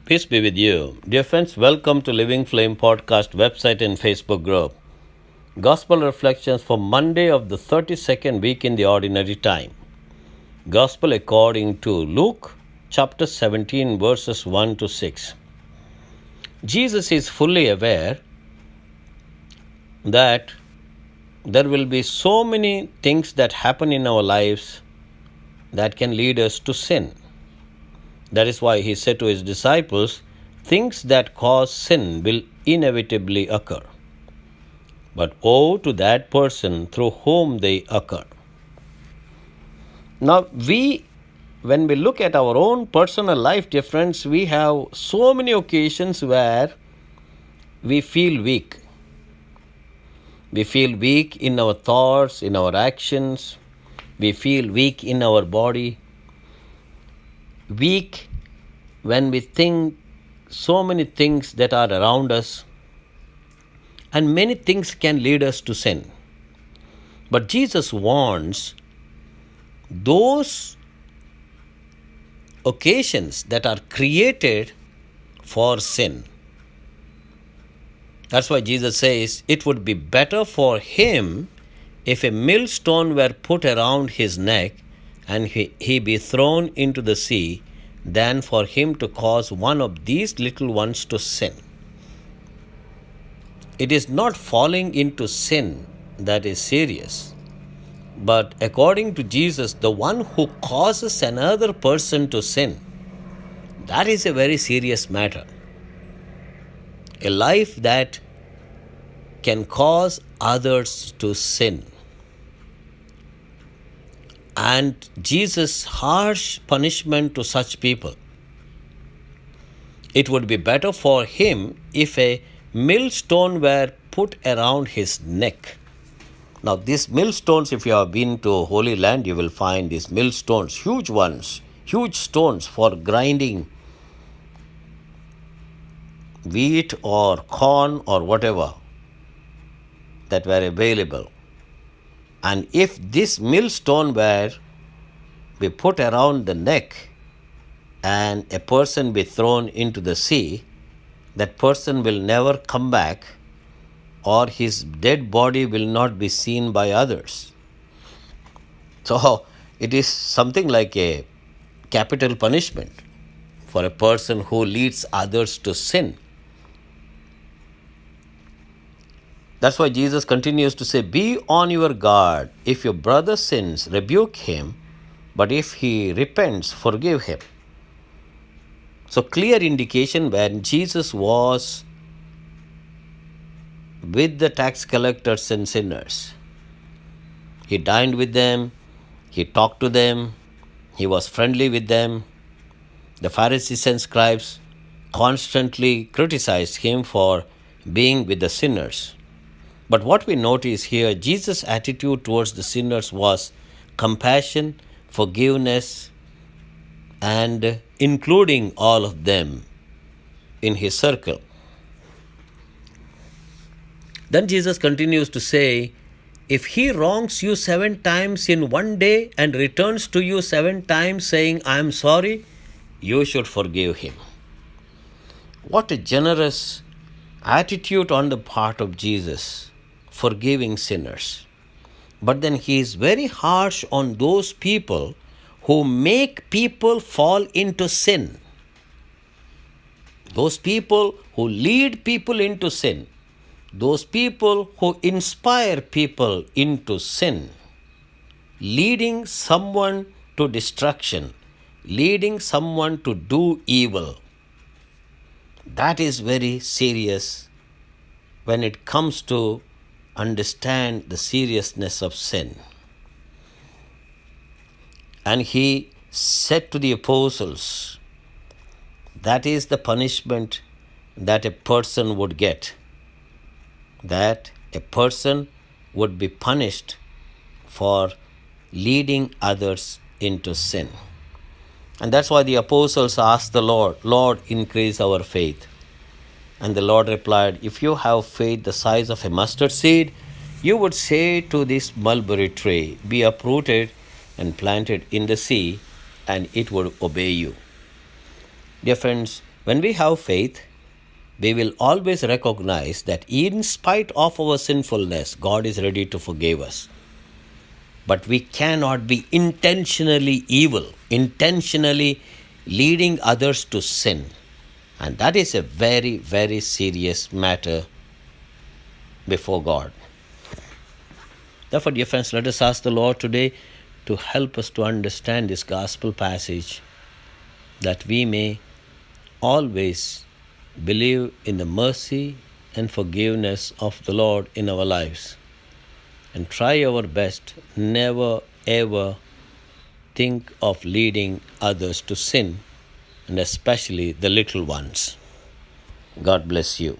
Peace be with you. Dear friends, welcome to Living Flame Podcast website and Facebook group. Gospel reflections for Monday of the 32nd week in the ordinary time. Gospel according to Luke chapter 17 verses 1 to 6. Jesus is fully aware that there will be so many things that happen in our lives that can lead us to sin. That is why he said to his disciples, things that cause sin will inevitably occur. But woe to that person through whom they occur. Now, when we look at our own personal life, dear friends, we have so many occasions where we feel weak. We feel weak in our thoughts, in our actions. We feel weak in our body. Weak when we think so many things that are around us, and many things can lead us to sin. But Jesus warns those occasions that are created for sin. That's why Jesus says it would be better for him if a millstone were put around his neck and he be thrown into the sea, than for him to cause one of these little ones to sin. It is not falling into sin that is serious, but according to Jesus, the one who causes another person to sin, that is a very serious matter. A life that can cause others to sin. And Jesus' harsh punishment to such people. It would be better for him if a millstone were put around his neck. Now, these millstones, if you have been to Holy Land, you will find these millstones, huge ones, huge stones for grinding wheat or corn or whatever that were available. And if this millstone were be put around the neck and a person be thrown into the sea, that person will never come back, or his dead body will not be seen by others. So it is something like a capital punishment for a person who leads others to sin. That's why Jesus continues to say, be on your guard. If your brother sins, rebuke him, but if he repents, forgive him. So clear indication when Jesus was with the tax collectors and sinners. He dined with them, he talked to them, he was friendly with them. The Pharisees and scribes constantly criticized him for being with the sinners. But what we notice here, Jesus' attitude towards the sinners was compassion, forgiveness, and including all of them in his circle. Then Jesus continues to say, if he wrongs you 7 times in one day and returns to you 7 times saying, I am sorry, you should forgive him. What a generous attitude on the part of Jesus, forgiving sinners. But then he is very harsh on those people who make people fall into sin. Those people who lead people into sin. Those people who inspire people into sin. Leading someone to destruction. Leading someone to do evil. That is very serious when it comes to understand the seriousness of sin. And he said to the apostles, that is the punishment that a person would get. That a person would be punished for leading others into sin. And that's why the apostles asked the Lord, Lord, increase our faith. And the Lord replied, if you have faith the size of a mustard seed, you would say to this mulberry tree, be uprooted and planted in the sea, and it would obey you. Dear friends, When we have faith, we will always recognize that in spite of our sinfulness, God is ready to forgive us. But we cannot be intentionally evil, intentionally leading others to sin. And that is a very, very serious matter before God. Therefore, dear friends, let us ask the Lord today to help us to understand this gospel passage, that we may always believe in the mercy and forgiveness of the Lord in our lives, and try our best never ever think of leading others to sin, and especially the little ones. God bless you.